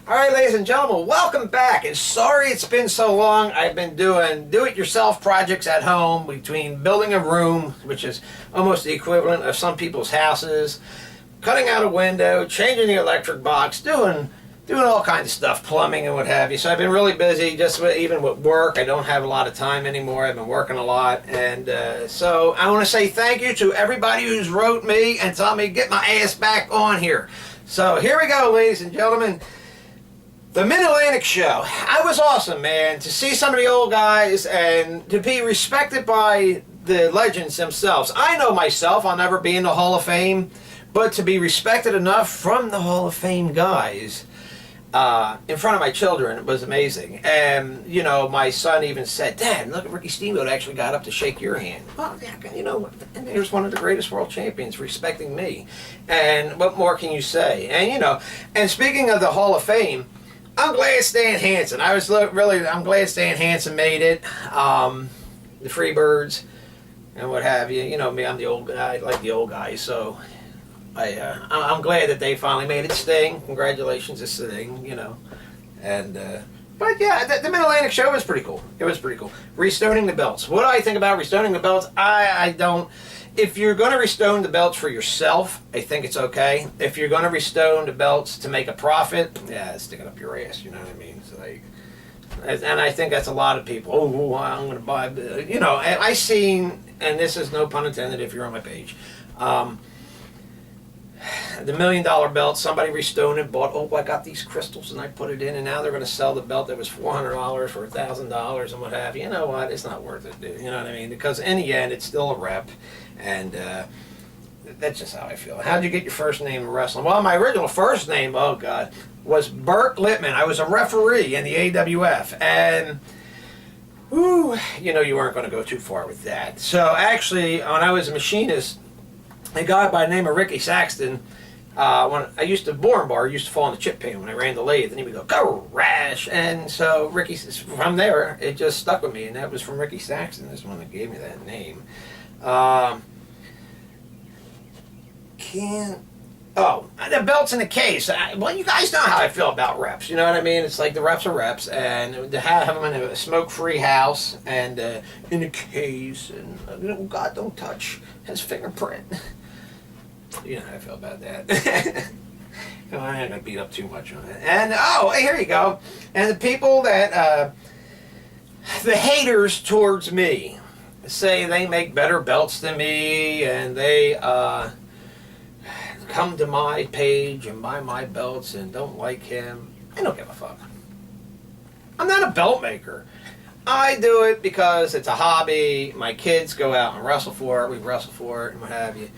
All right, ladies and gentlemen, welcome back. And sorry it's been so long. I've been doing do-it-yourself projects at home, between building a room, which is almost the equivalent of some people's houses, cutting out a window, changing the electric box, doing all kinds of stuff, plumbing and what have you. So I've been really busy, even with work. I don't have a lot of time anymore. I've been working a lot. And so I want to say thank you to everybody who's wrote me and told me to get my ass back on here. So here we go, ladies and gentlemen. The Mid-Atlantic Show. I was awesome, man, to see some of the old guys and to be respected by the legends themselves. I know myself, I'll never be in the Hall of Fame, but to be respected enough from the Hall of Fame guys in front of my children was amazing. And, you know, my son even said, Dad, look, Ricky Steamboat actually got up to shake your hand. Well, yeah, you know, and here's one of the greatest world champions respecting me. And what more can you say? And, you know, and speaking of the Hall of Fame, I'm glad Stan Hansen. I'm glad Stan Hansen made it. The Freebirds and what have you. You know me, I'm the old guy. I like the old guys, so I'm glad that they finally made it. Sting, congratulations to Sting. You know, and but yeah, the Mid-Atlantic Show was pretty cool. It was pretty cool. Restoning the belts. What do I think about restoning the belts? I don't. If you're going to restone the belts for yourself, I think it's okay. If you're going to restone the belts to make a profit, yeah, stick it up your ass, you know what I mean? It's like, and I think that's a lot of people. Oh, I'm going to buy, you know, I seen, and this is no pun intended if you're on my page, the $1 million belt, somebody restoned it, bought, oh, I got these crystals and I put it in, and now they're going to sell the belt that was $400 for $1,000 and what have you. You know what? It's not worth it, dude. You know what I mean? Because in the end, it's still a rep. And that's just how I feel. How'd you get your first name in wrestling? Well, my original first name, oh God, was Burke Littman. I was a referee in the AWF. And, whew, you know, you weren't going to go too far with that. So actually, when I was a machinist, a guy by the name of Ricky Saxton, when I used to, Bourne Bar used to fall in the chip pan when I ran the lathe, and he would go rash. And so Ricky, from there, it just stuck with me, and that was from Ricky Saxton. This one that gave me that name. The belt's in the case. Well, you guys know how I feel about reps. You know what I mean? It's like the reps are reps, and to have them in a smoke-free house and in a case, and oh God, don't touch his fingerprint. You know how I feel about that. I'm not gonna beat up too much on it. And hey, here you go. And the people that the haters towards me say they make better belts than me, and they come to my page and buy my belts and don't like him. I don't give a fuck. I'm not a belt maker. I do it because it's a hobby. My kids go out and wrestle for it. We wrestle for it and what have you.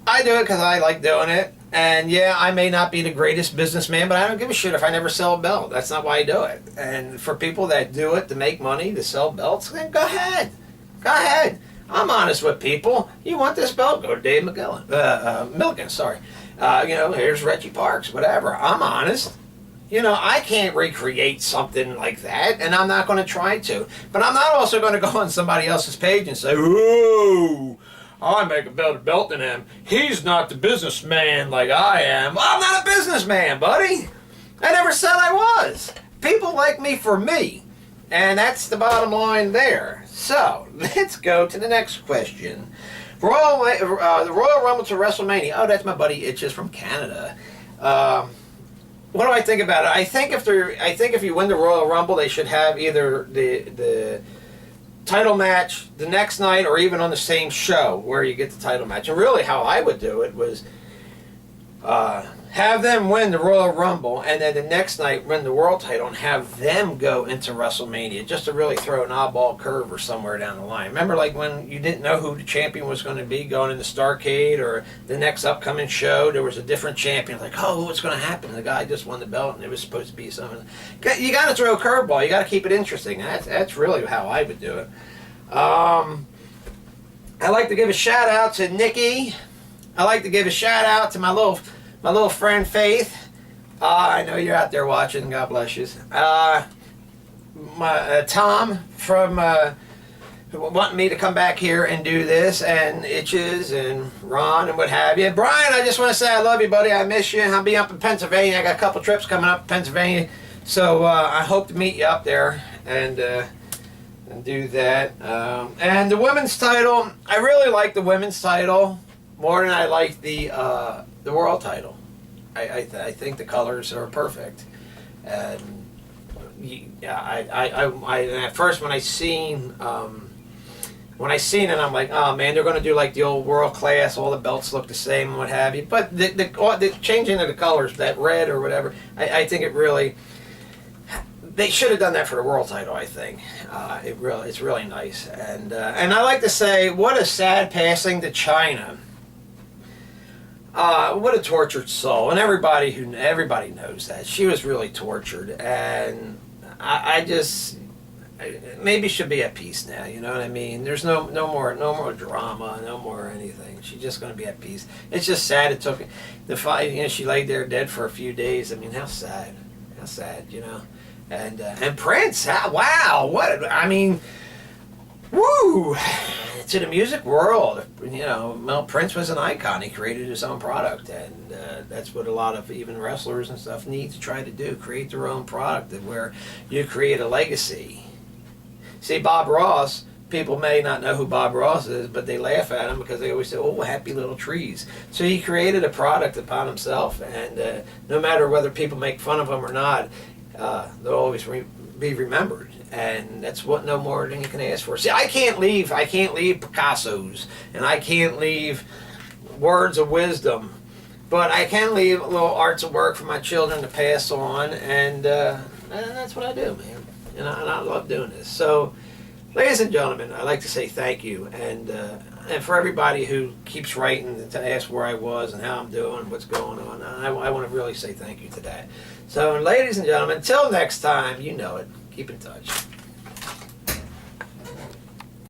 I do it because I like doing it. And yeah, I may not be the greatest businessman, but I don't give a shit if I never sell a belt. That's not why I do it. And for people that do it to make money, to sell belts, then go ahead. Go ahead. I'm honest with people. You want this belt? Go to Dave Milligan, sorry. You know, here's Reggie Parks, whatever. I'm honest. You know, I can't recreate something like that, and I'm not going to try to. But I'm not also going to go on somebody else's page and say, "Ooh, I make a better belt than him. He's not the businessman like I am." Well, I'm not a businessman, buddy. I never said I was. People like me for me. And that's the bottom line there. So, let's go to the next question. The Royal Rumble to WrestleMania. Oh, that's my buddy Itches from Canada. What do I think about it? I think if you win the Royal Rumble, they should have either the title match the next night or even on the same show where you get the title match. And really how I would do it was have them win the Royal Rumble, and then the next night win the world title and have them go into WrestleMania, just to really throw an oddball curve or somewhere down the line. Remember, like when you didn't know who the champion was going to be going into Starrcade or the next upcoming show, there was a different champion. Like, oh, what's going to happen? The guy just won the belt, and it was supposed to be something. You got to throw a curveball. You got to keep it interesting. That's really how I would do it. I'd like to give a shout out to Nikki. I'd like to give a shout out to my little friend Faith. I know you're out there watching. God bless you. Tom from wanting me to come back here and do this, and Itches and Ron and what have you. Brian, I just want to say I love you, buddy. I miss you. I'll be up in Pennsylvania. I got a couple trips coming up in Pennsylvania, so I hope to meet you up there and do that. And the women's title, I really like the women's title more than I like the world title. I think the colors are perfect, and at first when I seen it, I'm like, oh man, they're going to do like the old world class, all the belts look the same and what have you. But the changing of the colors, that red or whatever, I think it really, they should have done that for the world title. I think it's really nice, and I like to say, what a sad passing to China. What a tortured soul, and everybody knows that she was really tortured, and I just, maybe should be at peace now. You know what I mean? There's no more drama, no more anything. She's just going to be at peace. It's just sad. It took the fight. You know, she laid there dead for a few days. I mean, how sad, you know. And Prince, wow, what, I mean, woo, to the music world, you know, well, Prince was an icon. He created his own product, and that's what a lot of even wrestlers and stuff need to try to do, create their own product where you create a legacy. See, Bob Ross, people may not know who Bob Ross is, but they laugh at him because they always say, oh, happy little trees. So he created a product upon himself, and no matter whether people make fun of him or not, they'll always be remembered, and that's what no more than you can ask for. See, I can't leave Picasso's, and I can't leave words of wisdom, but I can leave little arts of work for my children to pass on, and that's what I do, man. And I love doing this. So, ladies and gentlemen, I'd like to say thank you, and for everybody who keeps writing to ask where I was and how I'm doing, what's going on, I want to really say thank you to that. So, ladies and gentlemen, until next time, you know it, keep in touch.